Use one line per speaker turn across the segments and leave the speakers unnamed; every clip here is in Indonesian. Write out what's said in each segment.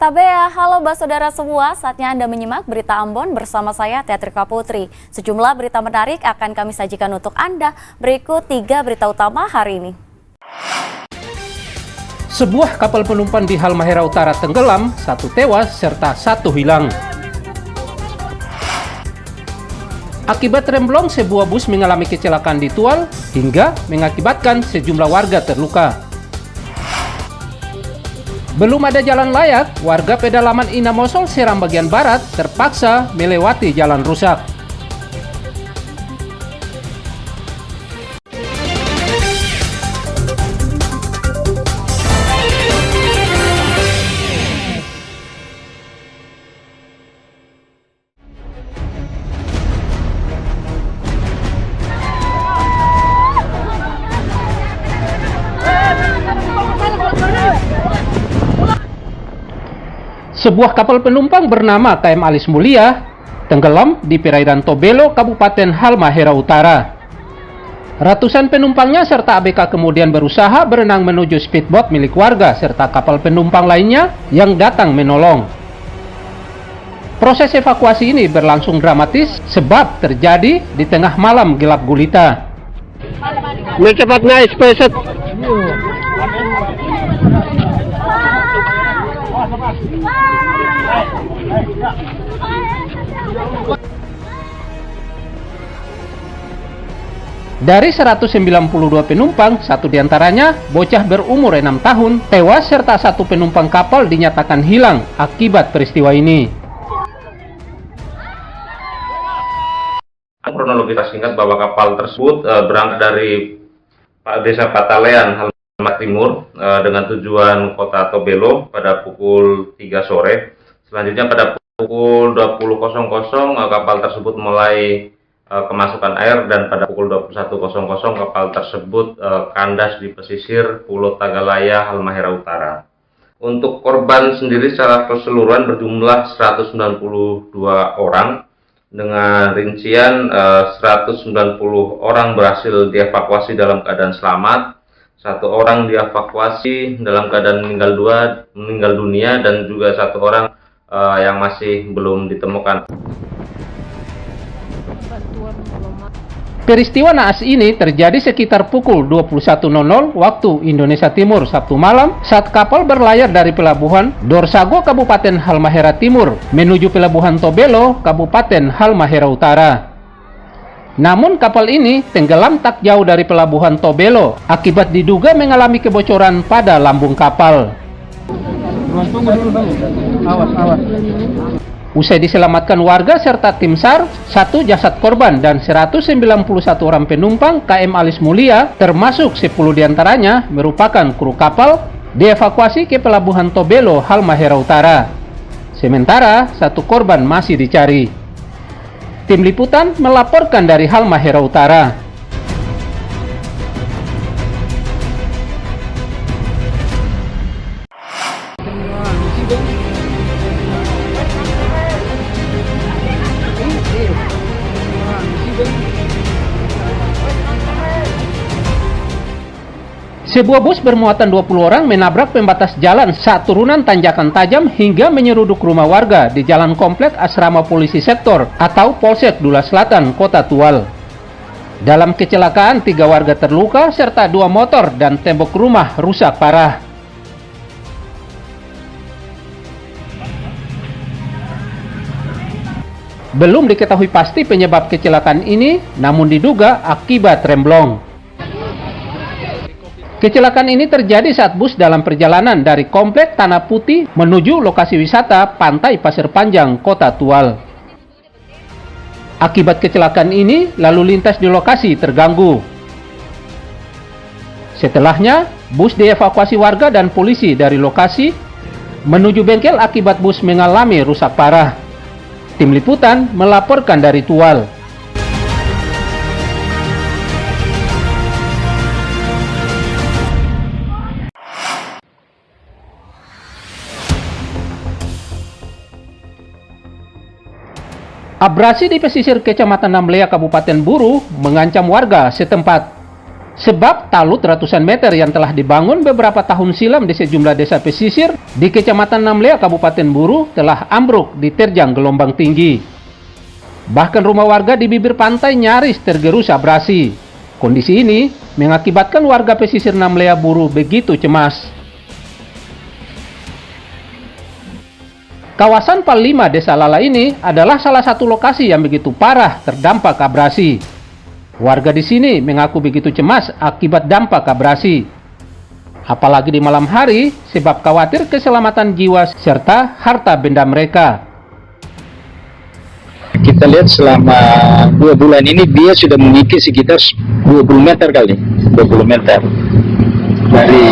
Tabea, halo saudara semua, saatnya Anda menyimak berita Ambon bersama saya Teatrika Putri. Sejumlah berita menarik akan kami sajikan untuk Anda. Berikut 3 berita utama hari ini.
Sebuah kapal penumpang di Halmahera Utara tenggelam, 1 tewas serta 1 hilang. Akibat remblong, sebuah bus mengalami kecelakaan di Tual hingga mengakibatkan sejumlah warga terluka. Belum ada jalan layak, warga pedalaman Inamosol Seram bagian barat terpaksa melewati jalan rusak. Sebuah kapal penumpang bernama KM Alis Mulia tenggelam di perairan Tobelo, Kabupaten Halmahera Utara. Ratusan penumpangnya serta ABK kemudian berusaha berenang menuju speedboat milik warga serta kapal penumpang lainnya yang datang menolong. Proses evakuasi ini berlangsung dramatis sebab terjadi di tengah malam gelap gulita. Dari 192 penumpang, 1 diantaranya bocah berumur 6 tahun tewas serta 1 penumpang kapal dinyatakan hilang akibat peristiwa ini.
Kronologi singkat bahwa kapal tersebut berangkat dari Desa Patalean, Halmahera Timur dengan tujuan kota Tobelo pada pukul 3 sore. Selanjutnya pada pukul 20.00 kapal tersebut mulai kemasukan air dan pada pukul 21.00 kapal tersebut kandas di pesisir Pulau Tagalaya, Halmahera Utara. Untuk korban sendiri secara keseluruhan berjumlah 192 orang dengan rincian 190 orang berhasil dievakuasi dalam keadaan selamat, 1 orang dievakuasi dalam keadaan meninggal dunia dan juga 1 orang yang masih belum ditemukan.
Peristiwa naas ini terjadi sekitar pukul 21.00 waktu Indonesia Timur Sabtu malam saat kapal berlayar dari pelabuhan Dorsago, Kabupaten Halmahera Timur menuju pelabuhan Tobelo, Kabupaten Halmahera Utara. Namun kapal ini tenggelam tak jauh dari pelabuhan Tobelo akibat diduga mengalami kebocoran pada lambung kapal. Usai diselamatkan warga serta tim SAR, 1 jasad korban dan 191 orang penumpang KM Alis Mulia, termasuk 10 diantaranya merupakan kru kapal, dievakuasi ke pelabuhan Tobelo, Halmahera Utara. Sementara 1 korban masih dicari. Tim liputan melaporkan dari Halmahera Utara. Sebuah bus bermuatan 20 orang menabrak pembatas jalan saat turunan tanjakan tajam hingga menyeruduk rumah warga di Jalan Komplek Asrama Polisi Sektor atau Polsek Dula Selatan, Kota Tual. Dalam kecelakaan, 3 warga terluka serta 2 motor dan tembok rumah rusak parah. Belum diketahui pasti penyebab kecelakaan ini, namun diduga akibat remblong. Kecelakaan ini terjadi saat bus dalam perjalanan dari Komplek Tanah Putih menuju lokasi wisata Pantai Pasir Panjang, Kota Tual. Akibat kecelakaan ini, lalu lintas di lokasi terganggu. Setelahnya, bus dievakuasi warga dan polisi dari lokasi menuju bengkel akibat bus mengalami rusak parah. Tim liputan melaporkan dari Tual. Abrasi di pesisir Kecamatan Namlea, Kabupaten Buru mengancam warga setempat. Sebab talut ratusan meter yang telah dibangun beberapa tahun silam di sejumlah desa pesisir di Kecamatan Namlea, Kabupaten Buru telah ambruk diterjang gelombang tinggi. Bahkan rumah warga di bibir pantai nyaris tergerus abrasi. Kondisi ini mengakibatkan warga pesisir Namlea Buru begitu cemas. Kawasan Pal 5 Desa Lala ini adalah salah satu lokasi yang begitu parah terdampak abrasi. Warga di sini mengaku begitu cemas akibat dampak abrasi. Apalagi di malam hari, sebab khawatir keselamatan jiwa serta harta benda mereka.
Kita lihat selama 2 bulan ini dia sudah mengikis sekitar 20 meter kali, 20 meter dari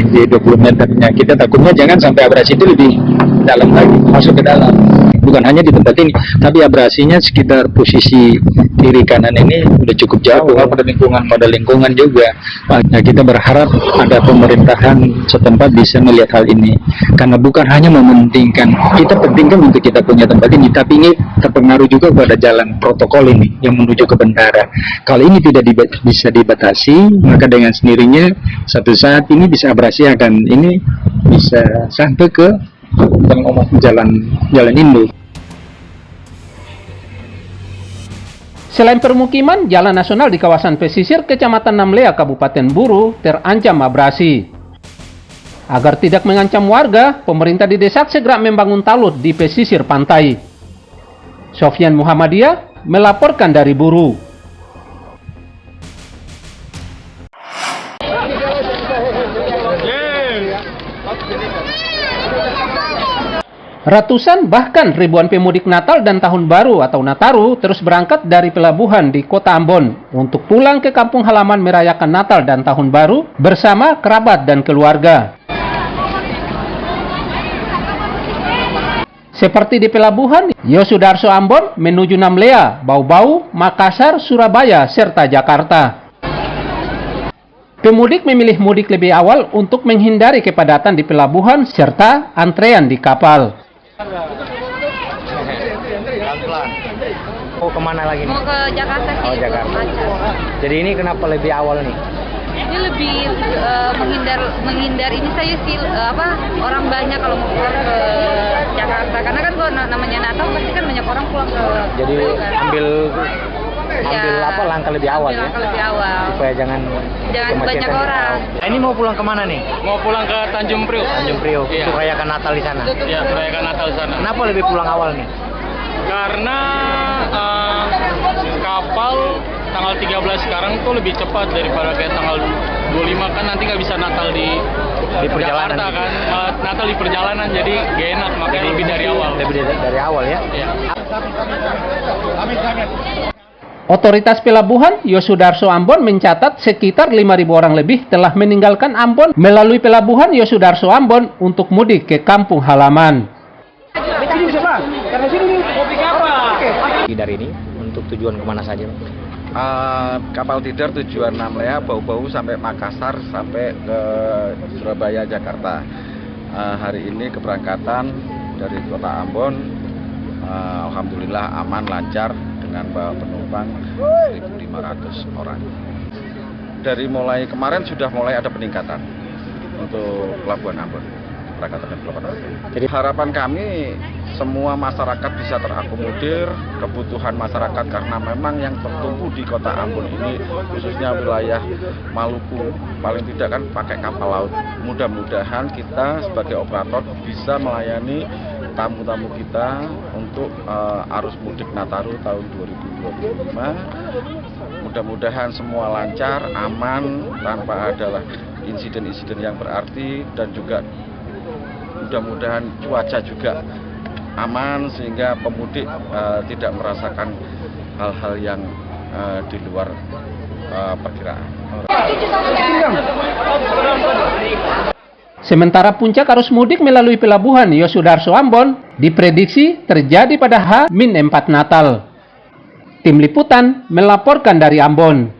di 20 meternya. Kita takutnya jangan sampai abrasi itu lebih dalam lagi, masuk ke dalam. Bukan hanya di tempat ini, tapi abrasinya sekitar posisi kiri kanan ini udah cukup jauh pada lingkungan juga. Nah, kita berharap ada pemerintahan setempat bisa melihat hal ini, karena bukan hanya mementingkan, kita pentingkan untuk kita punya tempat ini, tapi ini terpengaruh juga pada jalan protokol ini yang menuju ke bendara. Kalau ini tidak bisa dibatasi, maka dengan sendirinya satu saat ini bisa abrasi akan ini bisa sampai ke jalan induk.
Selain permukiman, jalan nasional di kawasan pesisir Kecamatan Namlea, Kabupaten Buru terancam abrasi. Agar tidak mengancam warga, pemerintah didesak segera membangun talut di pesisir pantai. Sofyan Muhammadiyah melaporkan dari Buru. Ratusan bahkan ribuan pemudik Natal dan Tahun Baru atau Nataru terus berangkat dari pelabuhan di Kota Ambon untuk pulang ke kampung halaman merayakan Natal dan Tahun Baru bersama kerabat dan keluarga. Seperti di pelabuhan Yosudarso Ambon menuju Namlea, Bau-Bau, Makassar, Surabaya, serta Jakarta. Pemudik memilih mudik lebih awal untuk menghindari kepadatan di pelabuhan serta antrean di kapal.
Oh, kemana lagi nih?
Mau ke Jakarta sih.
Oh, Jakarta.
Macet.
Jadi ini kenapa lebih awal nih?
Ini lebih menghindar ini saya sih orang banyak kalau mau pulang ke Jakarta, karena kan kalau namanya Natal pasti kan banyak orang pulang ke.
Jadi
kan.
ambil
Ya,
langkah lebih awal ya?
Langkah lebih awal.
Supaya jangan
banyak orang.
Ini mau pulang kemana nih?
Mau pulang ke Tanjung Priok.
Tanjung Priok.
Iya.
Untuk rayakan Natal di sana.
Ya, merayakan Natal di sana.
Kenapa lebih pulang awal nih?
Karena kapal tanggal 13 sekarang tuh lebih cepat daripada kayak tanggal 25, kan nanti nggak bisa Natal di
perjalanan
Jakarta
gitu.
kan. Natal di perjalanan jadi gak enak, makanya lebih dari awal.
Lebih dari awal ya?
Iya.
Otoritas pelabuhan Yosudarso Ambon mencatat sekitar 5.000 orang lebih telah meninggalkan Ambon melalui pelabuhan Yosudarso Ambon untuk mudik ke kampung halaman.
Dari ini untuk tujuan kemana saja?
Kapal feeder tujuan Namlea, Bau-Bau sampai Makassar, sampai ke Surabaya, Jakarta. Hari ini keberangkatan dari Kota Ambon, alhamdulillah aman, lancar, dengan bawa penumpang 1.500 orang. Dari mulai kemarin sudah mulai ada peningkatan untuk Pelabuhan Ambon, keberangkatan dari Pelabuhan Ambon. Jadi harapan kami semua masyarakat bisa terakomodir kebutuhan masyarakat, karena memang yang bertumpu di Kota Ambon ini khususnya wilayah Maluku paling tidak kan pakai kapal laut. Mudah-mudahan kita sebagai operator bisa melayani tamu-tamu kita untuk arus mudik Nataru tahun 2025. Mudah-mudahan semua lancar, aman, tanpa ada insiden-insiden yang berarti, dan juga mudah-mudahan cuaca juga aman sehingga pemudik tidak merasakan hal-hal yang di luar perkiraan.
Sementara puncak arus mudik melalui pelabuhan Yosudarso Ambon diprediksi terjadi pada H-4 Natal. Tim Liputan melaporkan dari Ambon.